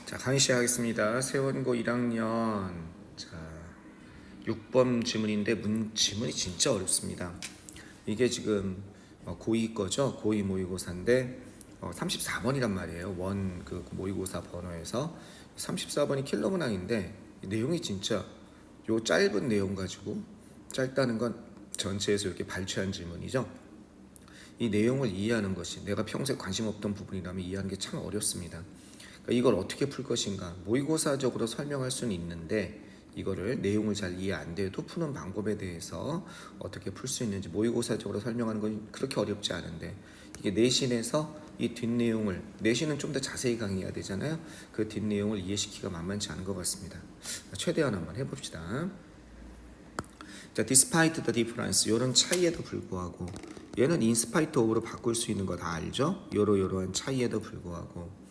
자, 강의 시작하겠습니다. 세원고 1학년 자 6번 지문인데 지문이 진짜 어렵습니다. 이게 지금 고2 거죠. 고2 모의고사인데 34번이란 말이에요. 그 모의고사 번호에서 34번이 킬러 문항인데 내용이 진짜 요 짧은 내용 가지고, 짧다는 건 전체에서 이렇게 발췌한 질문이죠. 이 내용을 이해하는 것이 내가 평소에 관심 없던 부분이라면 이해하는 게 참 어렵습니다. 그러니까 이걸 어떻게 풀 것인가, 모의고사적으로 설명할 수는 있는데 이거를 내용을 잘 이해 안 돼도 푸는 방법에 대해서 어떻게 풀 수 있는지 모의고사적으로 설명하는 건 그렇게 어렵지 않은데, 이게 내신에서 이 뒷내용을, 내신은 좀 더 자세히 강의해야 되잖아요. 그 뒷내용을 이해시키기가 만만치 않은 것 같습니다. 최대한 한번 해봅시다. 자, despite the difference, 이런 차이에도 불구하고, 얘는 in spite of로 바꿀 수 있는 거 다 알죠? 요러한 차이에도 불구하고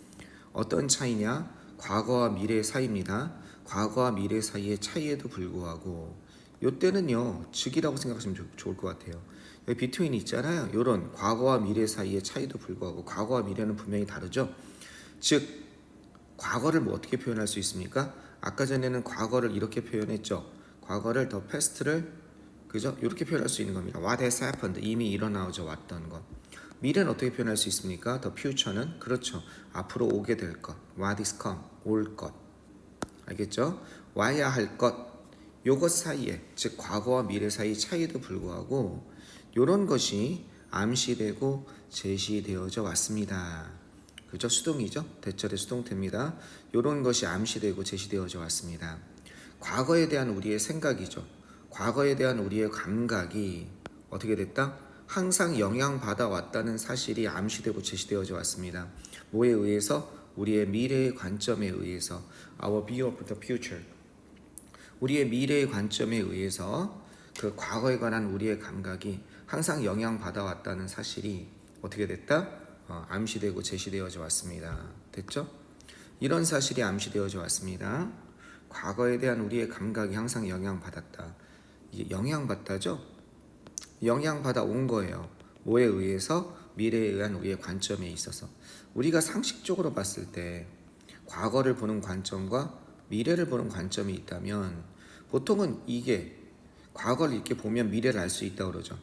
어떤 차이냐? 과거와 미래 사이입니다. 과거와 미래 사이의 차이에도 불구하고, 요때는요 즉이라고 생각하시면 좋을 것 같아요. 여기 between 있잖아요. 요런 과거와 미래 사이의 차이도 불구하고, 과거와 미래는 분명히 다르죠. 즉 과거를 뭐 어떻게 표현할 수 있습니까? 아까 전에는 과거를 이렇게 표현했죠. 과거를 더 past를, 그죠? 이렇게 표현할 수 있는 겁니다. What has happened, 이미 일어나져 왔던 것. 미래는 어떻게 표현할 수 있습니까? The future는, 그렇죠, 앞으로 오게 될 것. What is come, 올 것. 알겠죠? 와야 할 것, 요것 사이에, 즉 과거와 미래 사이 차이에도 불구하고 이런 것이 암시되고 제시되어져 왔습니다. 그죠? 수동이죠? 대절의 수동태입니다. 이런 것이 암시되고 제시되어져 왔습니다. 과거에 대한 우리의 생각이죠. 과거에 대한 우리의 감각이 어떻게 됐다? 항상 영향받아 왔다는 사실이 암시되고 제시되어져 왔습니다. 뭐에 의해서? 우리의 미래의 관점에 의해서. Our view of the future. 우리의 미래의 관점에 의해서 그 과거에 관한 우리의 감각이 항상 영향받아 왔다는 사실이 어떻게 됐다? 암시되고 제시되어져 왔습니다. 됐죠? 이런 사실이 암시되어져 왔습니다. 과거에 대한 우리의 감각이 항상 영향받았다. 이게 영향받다죠? 영향받아 온 거예요. 뭐에 의해서? 미래에 의한 우리의 관점에 있어서. 우리가 상식적으로 봤을 때 과거를 보는 관점과 미래를 보는 관점이 있다면 보통은 이게 과거를 이렇게 보면 미래를 알 수 있다고 그러죠.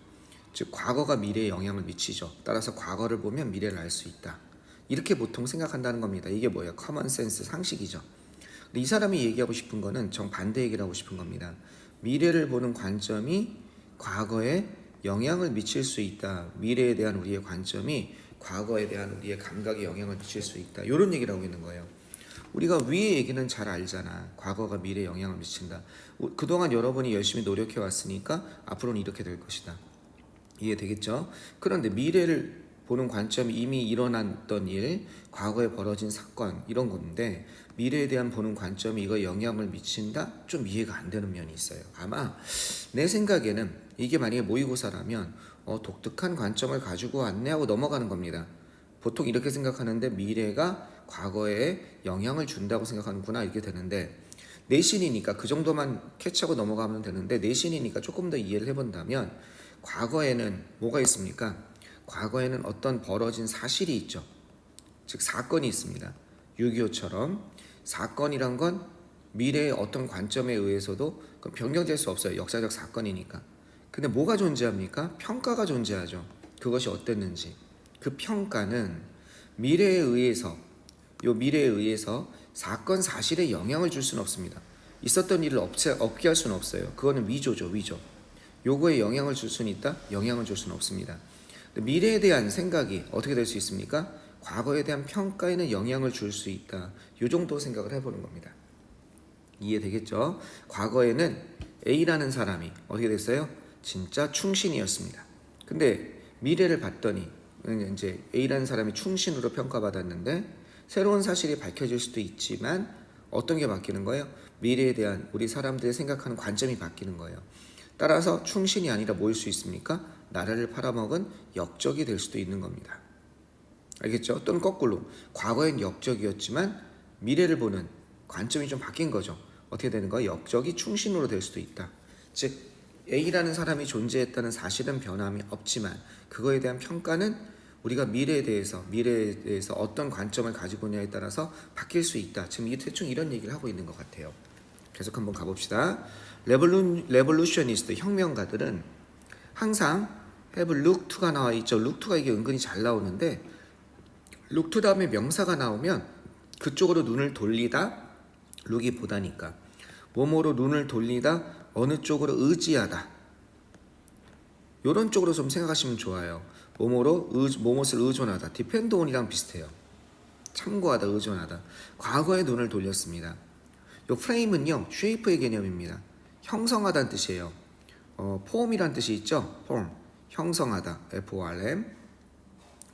즉 과거가 미래에 영향을 미치죠. 따라서 과거를 보면 미래를 알 수 있다. 이렇게 보통 생각한다는 겁니다. 이게 뭐예요? 커먼 센스, 상식이죠. 근데 이 사람이 얘기하고 싶은 거는 정반대 얘기를 하고 싶은 겁니다. 미래를 보는 관점이 과거에 영향을 미칠 수 있다. 미래에 대한 우리의 관점이 과거에 대한 우리의 감각에 영향을 미칠 수 있다. 이런 얘기를 하고 있는 거예요. 우리가 위의 얘기는 잘 알잖아. 과거가 미래에 영향을 미친다. 그동안 여러분이 열심히 노력해 왔으니까 앞으로는 이렇게 될 것이다. 이해되겠죠? 그런데 미래를 보는 관점이 이미 일어났던 일, 과거에 벌어진 사건, 이런 건데 미래에 대한 보는 관점이 이거 영향을 미친다? 좀 이해가 안 되는 면이 있어요. 아마 내 생각에는 이게 만약에 모의고사라면 독특한 관점을 가지고 왔네 하고 넘어가는 겁니다. 보통 이렇게 생각하는데 미래가 과거에 영향을 준다고 생각하는구나, 이렇게 되는데, 내신이니까 그 정도만 캐치하고 넘어가면 되는데, 내신이니까 조금 더 이해를 해본다면 과거에는 뭐가 있습니까? 과거에는 어떤 벌어진 사실이 있죠. 즉 사건이 있습니다. 6.25처럼 사건이란 건 미래의 어떤 관점에 의해서도 변경될 수 없어요. 역사적 사건이니까. 근데 뭐가 존재합니까? 평가가 존재하죠. 그것이 어땠는지. 그 평가는 미래에 의해서, 미래에 의해서 사건 사실에 영향을 줄 수는 없습니다. 있었던 일을 없게 할 수는 없어요. 그거는 위조죠, 위조. 요거에 영향을 줄 수는 있다? 영향을 줄 수는 없습니다. 미래에 대한 생각이 어떻게 될 수 있습니까? 과거에 대한 평가에는 영향을 줄 수 있다. 요 정도 생각을 해보는 겁니다. 이해되겠죠? 과거에는 A라는 사람이 어떻게 됐어요? 진짜 충신이었습니다. 근데 미래를 봤더니 이제 A라는 사람이 충신으로 평가받았는데 새로운 사실이 밝혀질 수도 있지만 어떤 게 바뀌는 거예요? 미래에 대한 우리 사람들이 생각하는 관점이 바뀌는 거예요. 따라서 충신이 아니라 뭐일 수 있습니까? 나라를 팔아먹은 역적이 될 수도 있는 겁니다. 알겠죠? 또는 거꾸로 과거엔 역적이었지만 미래를 보는 관점이 좀 바뀐 거죠. 어떻게 되는 거예요? 역적이 충신으로 될 수도 있다. 즉 A라는 사람이 존재했다는 사실은 변함이 없지만 그거에 대한 평가는 우리가 미래에 대해서 어떤 관점을 가지고 있냐에 따라서 바뀔 수 있다. 지금 이게 대충 이런 얘기를 하고 있는 것 같아요. 계속 한번 가봅시다. 레볼루셔니스트 혁명가들은 항상 have look to가 나와 있죠. look to가 이게 은근히 잘 나오는데 look to 다음에 명사가 나오면 그쪽으로 눈을 돌리다 look이 보다니까 뭐뭐로 눈을 돌리다 어느 쪽으로 의지하다 이런 쪽으로 좀 생각하시면 좋아요. 뭐뭇을 의존하다 depend on이랑 비슷해요. 참고하다 의존하다 과거에 눈을 돌렸습니다. 이 frame은요 shape의 개념입니다. 형성하다는 뜻이에요. form이란 뜻이 있죠. form 형성하다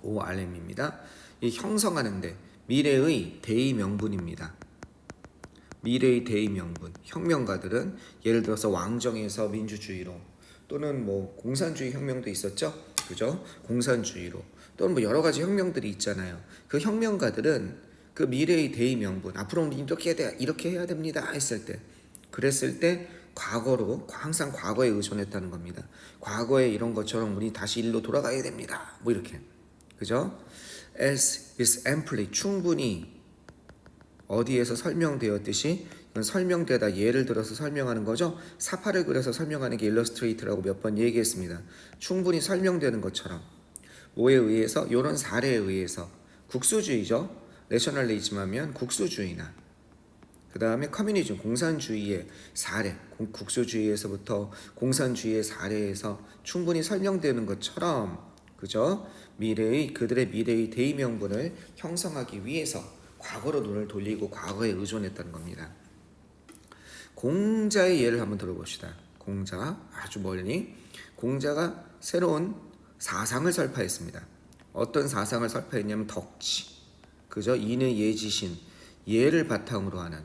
FORM입니다. 이 형성하는데 미래의 대의 명분입니다. 미래의 대의 명분. 혁명가들은 예를 들어서 왕정에서 민주주의로 또는 뭐 공산주의 혁명도 있었죠. 그죠? 공산주의로 또는 뭐 여러 가지 혁명들이 있잖아요. 그 혁명가들은 그 미래의 대의 명분 앞으로는 이렇게 해야 됩니다 했을 때 그랬을 때 과거로 항상 과거에 의존했다는 겁니다. 과거에 이런 것처럼 우리 다시 일로 돌아가야 됩니다. 뭐 이렇게. 그죠? As is amply 충분히 어디에서 설명되었듯이 이건 설명되다 예를 들어서 설명하는 거죠. 사파를 그려서 설명하는 게 illustrate라고 몇 번 얘기했습니다. 충분히 설명되는 것처럼 뭐에 의해서 이런 사례에 의해서 국수주의죠. 내셔널리즘하면 국수주의나 그 다음에 커뮤니즘 공산주의의 사례 국수주의에서부터 공산주의의 사례에서 충분히 설명되는 것처럼 그죠? 그들의 미래의 대의 명분을 형성하기 위해서 과거로 눈을 돌리고 과거에 의존했다는 겁니다. 공자의 예를 한번 들어봅시다. 공자 아주 멀리 공자가 새로운 사상을 설파했습니다. 어떤 사상을 설파했냐면 덕치 그죠? 인의 예지신 예를 바탕으로 하는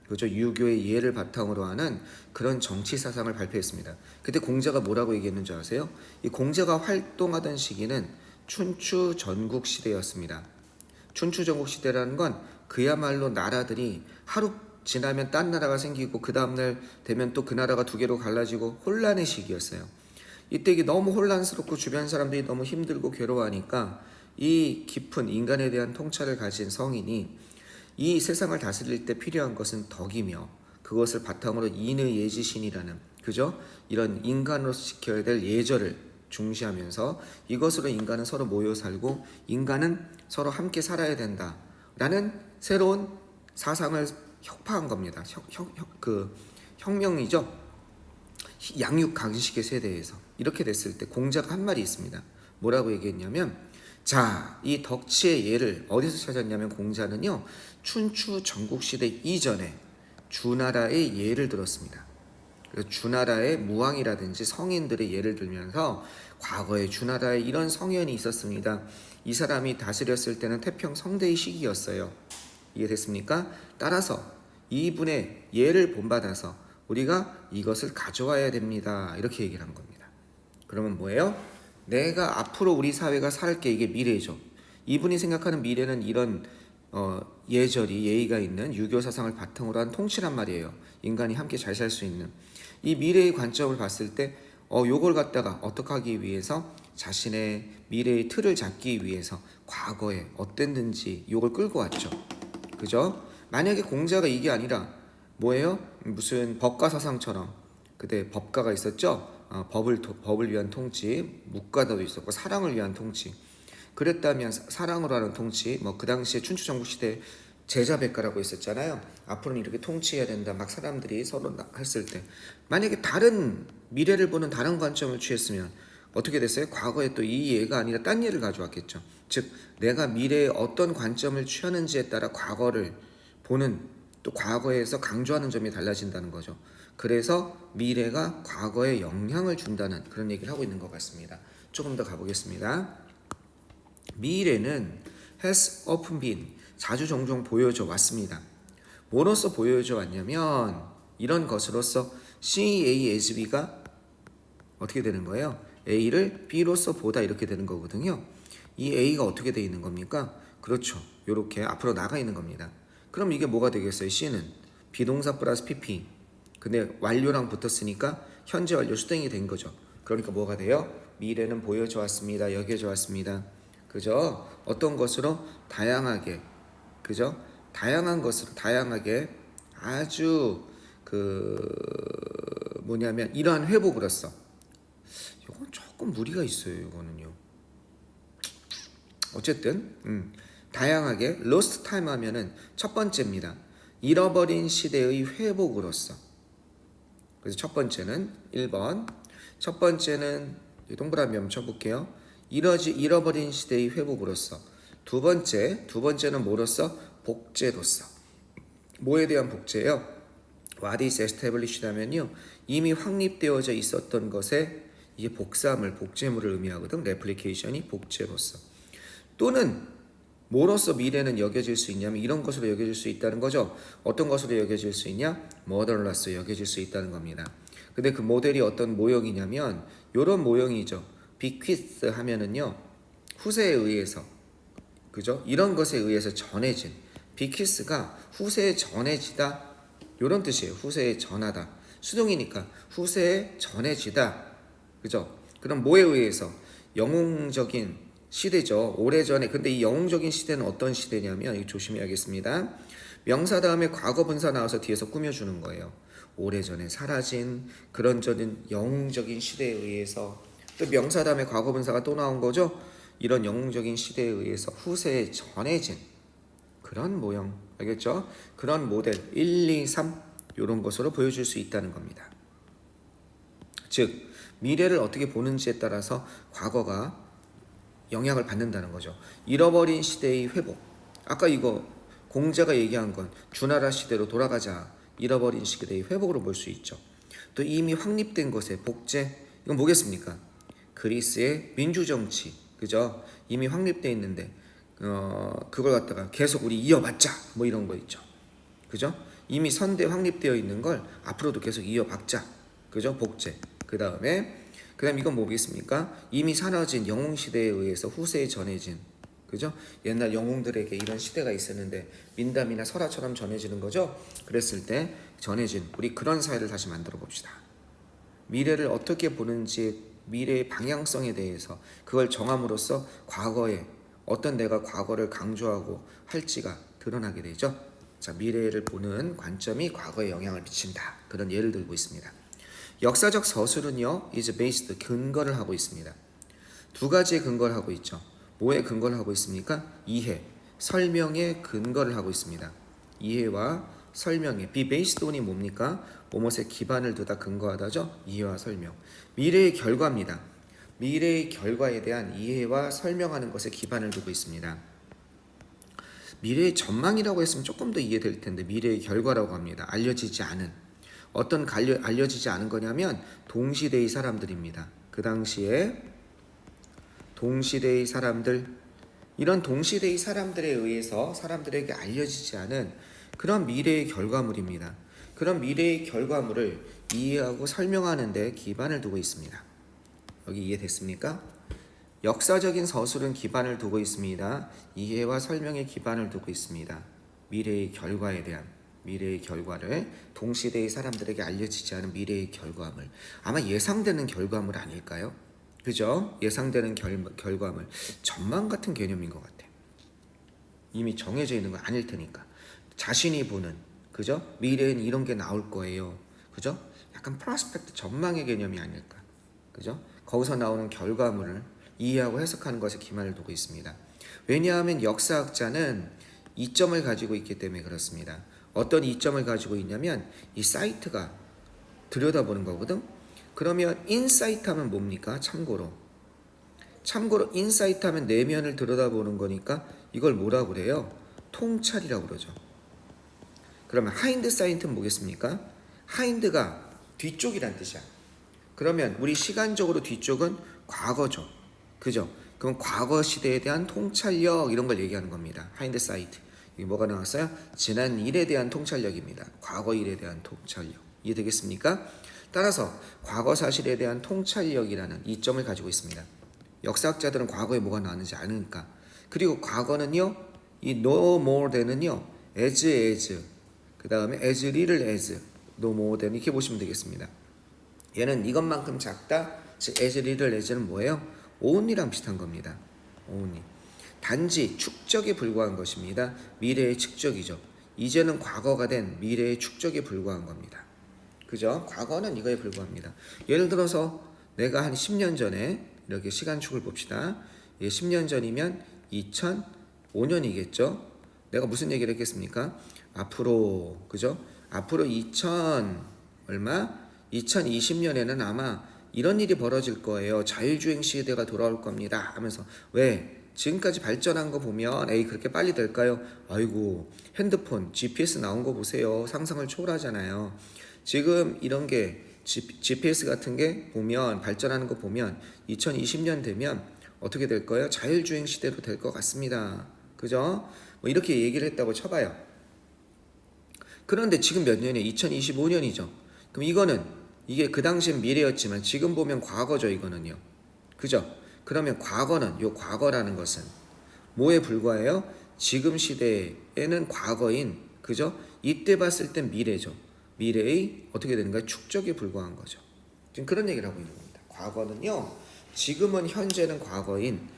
그죠? 유교의 예를 바탕으로 하는 그런 정치 사상을 발표했습니다. 그때 공자가 뭐라고 얘기했는지 아세요? 이 공자가 활동하던 시기는 춘추 전국 시대였습니다. 춘추 전국 시대라는 건 그야말로 나라들이 하루 지나면 딴 나라가 생기고 그 다음날 되면 또 그 나라가 두 개로 갈라지고 혼란의 시기였어요. 이때 이게 너무 혼란스럽고 주변 사람들이 너무 힘들고 괴로워하니까 이 깊은 인간에 대한 통찰을 가진 성인이 이 세상을 다스릴 때 필요한 것은 덕이며 그것을 바탕으로 인의 예지신이라는 그죠? 이런 인간으로서 지켜야 될 예절을 중시하면서 이것으로 인간은 서로 모여 살고 인간은 서로 함께 살아야 된다라는 새로운 사상을 혁파한 겁니다. 혁명이죠. 양육 강식의 세대에서 이렇게 됐을 때 공자가 한 말이 있습니다. 뭐라고 얘기했냐면 자, 이 덕치의 예를 어디서 찾았냐면 공자는요 춘추 전국시대 이전에 주나라의 예를 들었습니다. 주나라의 무왕이라든지 성인들의 예를 들면서 과거에 주나라에 이런 성현이 있었습니다. 이 사람이 다스렸을 때는 태평성대의 시기였어요. 이해됐습니까? 따라서 이분의 예를 본받아서 우리가 이것을 가져와야 됩니다. 이렇게 얘기를 한 겁니다. 그러면 뭐예요? 내가 앞으로 우리 사회가 살게 이게 미래죠. 이분이 생각하는 미래는 이런 예절이 예의가 있는 유교 사상을 바탕으로 한 통치란 말이에요. 인간이 함께 잘 살 수 있는 이 미래의 관점을 봤을 때 요걸 갖다가 어떻게 하기 위해서 자신의 미래의 틀을 잡기 위해서 과거에 어땠는지 요걸 끌고 왔죠. 그죠? 만약에 공자가 이게 아니라 뭐예요? 무슨 법가 사상처럼 그때 법가가 있었죠. 법을 위한 통치, 묵가도 있었고 사랑을 위한 통치. 그랬다면 사랑으로 하는 통치, 뭐 그 당시에 춘추 전국 시대 제자백가라고 있었잖아요. 앞으로는 이렇게 통치해야 된다. 막 사람들이 서로 했을 때 만약에 다른 미래를 보는 다른 관점을 취했으면 어떻게 됐어요? 과거에 또 이 예가 아니라 딴 예를 가져왔겠죠. 즉 내가 미래에 어떤 관점을 취하는지에 따라 과거를 보는 또 과거에서 강조하는 점이 달라진다는 거죠. 그래서 미래가 과거에 영향을 준다는 그런 얘기를 하고 있는 것 같습니다. 조금 더 가보겠습니다. 미래는 has often been 자주 종종 보여져 왔습니다. 뭐로서 보여져 왔냐면 이런 것으로서 C, A, as B가 어떻게 되는 거예요? A를 B로서 보다 이렇게 되는 거거든요. 이 A가 어떻게 되어 있는 겁니까? 그렇죠. 이렇게 앞으로 나가 있는 겁니다. 그럼 이게 뭐가 되겠어요? C는 비동사 플러스 PP. 근데 완료랑 붙었으니까 현재 완료 수동이 된 거죠. 그러니까 뭐가 돼요? 미래는 보여져 왔습니다. 여겨져 왔습니다. 그죠? 어떤 것으로 다양하게, 그죠? 다양한 것으로 다양하게 아주 뭐냐면 이러한 회복으로서 이건 조금 무리가 있어요. 이거는요. 어쨌든 다양하게 lost time 하면은 첫 번째입니다. 잃어버린 시대의 회복으로서. 그래서 첫 번째는 1번. 첫 번째는 동그라미 한번 쳐볼게요. 잃어버린 시대의 회복으로서. 두 번째는 뭐로서? 복제로서. 뭐에 대한 복제예요? What is established 하면요, 이미 확립되어져 있었던 것에 이게 복제물을 의미하거든. 레플리케이션이 복제로서. 또는 뭐로서 미래는 여겨질 수 있냐면 이런 것으로 여겨질 수 있다는 거죠. 어떤 것으로 여겨질 수 있냐? 모델로서 여겨질 수 있다는 겁니다. 근데 그 모델이 어떤 모형이냐면 이런 모형이죠. 비퀴스 하면은요, 후세에 의해서, 그죠? 이런 것에 의해서 전해진, 비퀴스가 후세에 전해지다, 이런 뜻이에요. 후세에 전하다. 수동이니까 후세에 전해지다, 그죠? 그럼 뭐에 의해서? 영웅적인 시대죠. 오래전에. 근데 이 영웅적인 시대는 어떤 시대냐면, 이거 조심해야겠습니다. 명사 다음에 과거 분사 나와서 뒤에서 꾸며주는 거예요. 오래전에 사라진 그런 저는 영웅적인 시대에 의해서, 또 명사 다음에 과거 분사가 또 나온 거죠. 이런 영웅적인 시대에 의해서 후세에 전해진 그런 모형, 알겠죠? 그런 모델 1, 2, 3 이런 것으로 보여줄 수 있다는 겁니다. 즉 미래를 어떻게 보는지에 따라서 과거가 영향을 받는다는 거죠. 잃어버린 시대의 회복. 아까 이거 공자가 얘기한 건 주나라 시대로 돌아가자. 잃어버린 시대의 회복으로 볼 수 있죠. 또 이미 확립된 것의 복제. 이건 뭐겠습니까? 그리스의 민주정치, 그죠? 이미 확립되어 있는데 그걸 갖다가 계속 우리 이어받자, 뭐 이런 거 있죠. 그죠? 이미 선대 확립되어 있는 걸 앞으로도 계속 이어받자, 그죠? 복제. 그 다음에 이건 뭐겠습니까? 이미 사라진 영웅 시대에 의해서 후세에 전해진, 그죠? 옛날 영웅들에게 이런 시대가 있었는데 민담이나 설화처럼 전해지는 거죠. 그랬을 때 전해진 우리 그런 사회를 다시 만들어 봅시다. 미래를 어떻게 보는지, 미래의 방향성에 대해서 그걸 정함으로써 과거에 어떤 내가 과거를 강조하고 할지가 드러나게 되죠. 자, 미래를 보는 관점이 과거에 영향을 미친다. 그런 예를 들고 있습니다. 역사적 서술은요, is based, 근거를 하고 있습니다. 두 가지의 근거를 하고 있죠. 뭐에 근거를 하고 있습니까? 이해, 설명에 근거를 하고 있습니다. 이해와 설명에, be based on이 뭡니까? 뭐뭇에 기반을 두다, 근거하다죠. 이해와 설명. 미래의 결과입니다. 미래의 결과에 대한 이해와 설명하는 것에 기반을 두고 있습니다. 미래의 전망이라고 했으면 조금 더 이해될 텐데 미래의 결과라고 합니다. 알려지지 않은, 어떤 알려지지 않은 거냐면 동시대의 사람들입니다. 그 당시에 동시대의 사람들, 이런 동시대의 사람들에 의해서 사람들에게 알려지지 않은 그런 미래의 결과물입니다. 그런 미래의 결과물을 이해하고 설명하는 데 기반을 두고 있습니다. 여기 이해됐습니까? 역사적인 서술은 기반을 두고 있습니다. 이해와 설명에 기반을 두고 있습니다. 미래의 결과에 대한, 미래의 결과를 동시대의 사람들에게 알려지지 않은 미래의 결과물, 아마 예상되는 결과물 아닐까요? 그죠? 예상되는 결과물, 전망 같은 개념인 것 같아요. 이미 정해져 있는 건 아닐 테니까 자신이 보는, 그죠? 미래엔 이런 게 나올 거예요, 그죠? 약간 프로스펙트, 전망의 개념이 아닐까, 그죠? 거기서 나오는 결과물을 이해하고 해석하는 것에 기반을 두고 있습니다. 왜냐하면 역사학자는 이점을 가지고 있기 때문에 그렇습니다. 어떤 이점을 가지고 있냐면 이 사이트가 들여다보는 거거든. 그러면 인사이트 하면 뭡니까? 참고로 인사이트 하면 내면을 들여다보는 거니까 이걸 뭐라고 그래요? 통찰이라고 그러죠. 그러면 하인드 사이트는 뭐겠습니까? 하인드가 뒤쪽이란 뜻이야. 그러면 우리 시간적으로 뒤쪽은 과거죠, 그죠? 그럼 과거 시대에 대한 통찰력, 이런 걸 얘기하는 겁니다. 하인드 사이트. 이게 뭐가 나왔어요? 지난 일에 대한 통찰력입니다. 과거 일에 대한 통찰력. 이해되겠습니까? 따라서 과거 사실에 대한 통찰력이라는 이점을 가지고 있습니다. 역사학자들은 과거에 뭐가 나왔는지 아니까. 그리고 과거는요, 이 no more than은요, as, 그 다음에 as little as, no more than, 이렇게 보시면 되겠습니다. 얘는 이것만큼 작다, 즉 as little as는 뭐예요? only랑 비슷한 겁니다. only. 단지 축적에 불과한 것입니다. 미래의 축적이죠. 이제는 과거가 된 미래의 축적에 불과한 겁니다. 그죠? 과거는 이거에 불과합니다. 예를 들어서 내가 한 10년 전에 이렇게 시간축을 봅시다. 10년 전이면 2005년이겠죠. 내가 무슨 얘기를 했겠습니까? 앞으로 그죠? 앞으로 2020년에는 아마 이런 일이 벌어질 거예요. 자율주행 시대가 돌아올 겁니다. 하면서 왜? 지금까지 발전한 거 보면 에이 그렇게 빨리 될까요? 아이고 핸드폰 GPS 나온 거 보세요. 상상을 초월하잖아요. 지금 이런 게 GPS 같은 게 보면 발전하는 거 보면 2020년 되면 어떻게 될 거예요? 자율주행 시대로 될 것 같습니다. 그죠? 뭐 이렇게 얘기를 했다고 쳐봐요. 그런데 지금 몇 년이에요? 2025년이죠. 그럼 이게 그 당시엔 미래였지만 지금 보면 과거죠. 이거는요. 그죠? 그러면 요 과거라는 것은 뭐에 불과해요? 지금 시대에는 과거인, 그죠? 이때 봤을 땐 미래죠. 미래의 어떻게 되는가? 축적에 불과한 거죠. 지금 그런 얘기를 하고 있는 겁니다. 과거는요, 지금은 현재는 과거인,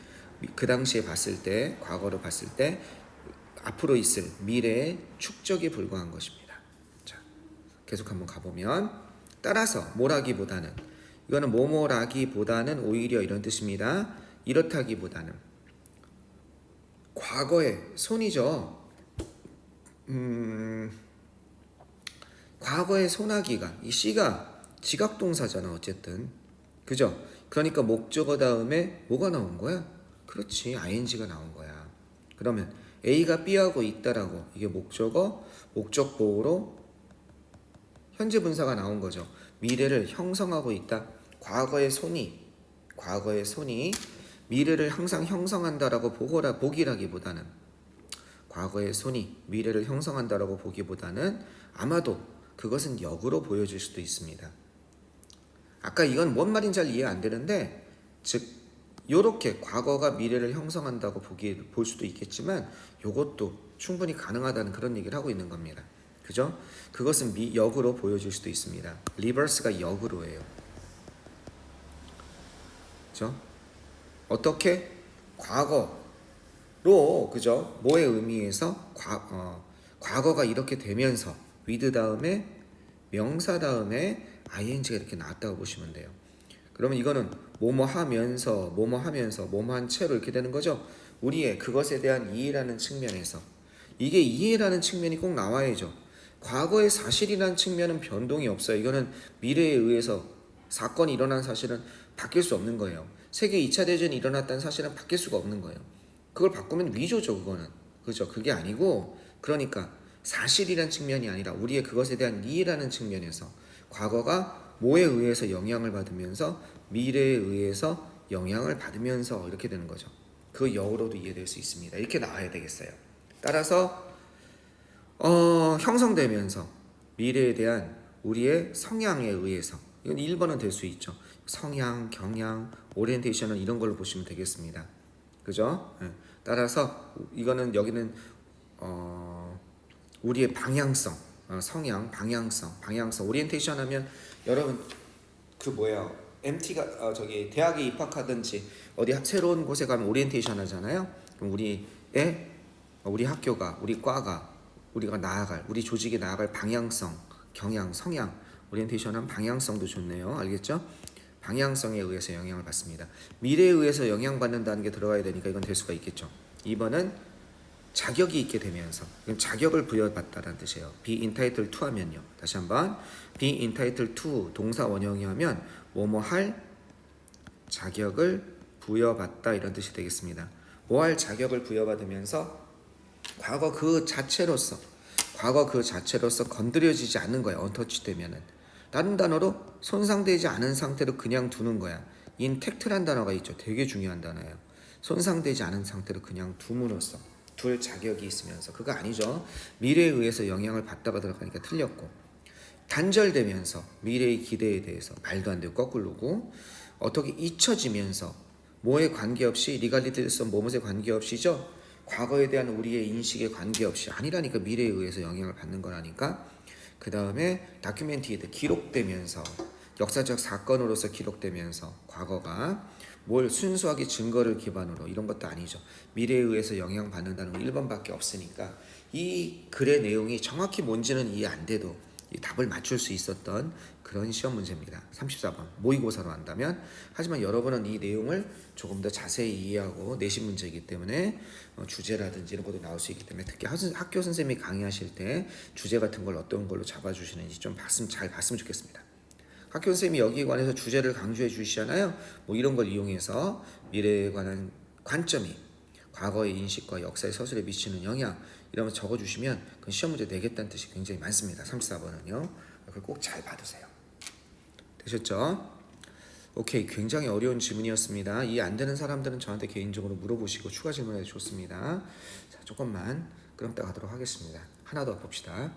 그 당시에 봤을 때, 과거로 봤을 때, 앞으로 있을 미래의 축적에 불과한 것입니다. 자, 계속 한번 가보면, 따라서 뭐라기보다는, 이거는 뭐뭐라기보다는 오히려 이런 뜻입니다. 이렇다기보다는 과거의 손이죠. 과거의 손하기가 이 C가 지각동사잖아 어쨌든. 그죠? 그러니까 목적어 다음에 뭐가 나온 거야? 그렇지, ing가 나온 거야. 그러면 A가 B하고 있다라고 이게 목적어, 목적보호로 현재 분사가 나온 거죠. 미래를 형성하고 있다. 과거의 손이 미래를 항상 형성한다라고 보기라기보다는 과거의 손이 미래를 형성한다라고 보기보다는 아마도 그것은 역으로 보여질 수도 있습니다. 아까 이건 뭔 말인지 잘 이해 안 되는데, 즉 요렇게 과거가 미래를 형성한다고 볼 수도 있겠지만 요것도 충분히 가능하다는 그런 얘기를 하고 있는 겁니다. 그죠? 그것은 역으로 보여질 수도 있습니다. 리버스가 역으로예요. 그죠? 어떻게? 과거로, 그죠? 뭐의 의미에서 과거가 이렇게 되면서 with 다음에 명사 다음에 ing가 이렇게 나왔다고 보시면 돼요. 그러면 이거는 뭐뭐 하면서 뭐뭐한 채로 이렇게 되는 거죠. 우리의 그것에 대한 이해라는 측면에서 이게 이해라는 측면이 꼭 나와야죠. 과거의 사실이라는 측면은 변동이 없어요. 이거는 미래에 의해서 사건이 일어난 사실은 바뀔 수 없는 거예요. 세계 2차 대전이 일어났다는 사실은 바뀔 수가 없는 거예요. 그걸 바꾸면 위조죠, 그거는. 그죠? 그게 아니고, 그러니까 사실이란 측면이 아니라 우리의 그것에 대한 이해라는 측면에서 과거가 뭐에 의해서 영향을 받으면서 미래에 의해서 영향을 받으면서 이렇게 되는 거죠. 그 역으로도 이해될 수 있습니다. 이렇게 나와야 되겠어요. 따라서 형성되면서 미래에 대한 우리의 성향에 의해서, 이건 1번은 될 수 있죠. 성향, 경향, 오리엔테이션은 이런 걸로 보시면 되겠습니다. 그죠? 네. 따라서 이거는 여기는 우리의 방향성, 성향, 방향성, 오리엔테이션 하면 여러분 MT가 저기 대학에 입학하든지 어디 새로운 곳에 가면 오리엔테이션 하잖아요. 그럼 우리 학교가, 우리 과가, 우리가 나아갈, 우리 조직이 나아갈 방향성, 경향, 성향, 오리엔테이션 하면 방향성도 좋네요. 알겠죠? 방향성에 의해서 영향을 받습니다. 미래에 의해서 영향받는다는 게 들어가야 되니까 이건 될 수가 있겠죠. 2번은 자격이 있게 되면서, 이건 자격을 부여받다라는 뜻이에요. be entitled to 하면요. 다시 한번 be entitled to 동사 원형이 하면 뭐뭐 할 자격을 부여받다 이런 뜻이 되겠습니다. 뭐 할 자격을 부여받으면서 과거 그 자체로서 건드려지지 않는 거야. 언터치 되면은. 다른 단어로 손상되지 않은 상태로 그냥 두는 거야. intact란 단어가 있죠. 되게 중요한 단어예요. 손상되지 않은 상태로 그냥 둠으로써 둘 자격이 있으면서, 그거 아니죠. 미래에 의해서 영향을 받다가 들어가니까 틀렸고, 단절되면서 미래의 기대에 대해서 말도 안 되고 거꾸로고, 어떻게 잊혀지면서 뭐에 관계없이 리갈리티에서 뭐뭐에 관계없이죠. 과거에 대한 우리의 인식에 관계없이, 아니라니까 미래에 의해서 영향을 받는 거라니까. 그 다음에 다큐멘티드 기록되면서, 역사적 사건으로서 기록되면서 과거가 뭘 순수하게 증거를 기반으로 이런 것도 아니죠. 미래에 의해서 영향받는다는 건 1번밖에 없으니까 이 글의 내용이 정확히 뭔지는 이해 안 돼도 이 답을 맞출 수 있었던 그런 시험 문제입니다. 34번 모의고사로 한다면. 하지만 여러분은 이 내용을 조금 더 자세히 이해하고 내신 문제이기 때문에 주제라든지 이런 것도 나올 수 있기 때문에 특히 학교 선생님이 강의하실 때 주제 같은 걸 어떤 걸로 잡아주시는지 좀 잘 봤으면 좋겠습니다. 학교 선생님이 여기에 관해서 주제를 강조해 주시잖아요. 뭐 이런 걸 이용해서 미래에 관한 관점이 과거의 인식과 역사의 서술에 미치는 영향 이런 거 적어주시면 그 시험 문제 내겠다는 뜻이 굉장히 많습니다. 34번은요. 그걸 꼭 잘 받으세요. 되셨죠? 오케이. 굉장히 어려운 질문이었습니다. 이해 안 되는 사람들은 저한테 개인적으로 물어보시고 추가 질문해도 좋습니다. 자, 조금만 끄덕다 가도록 하겠습니다. 하나 더 봅시다.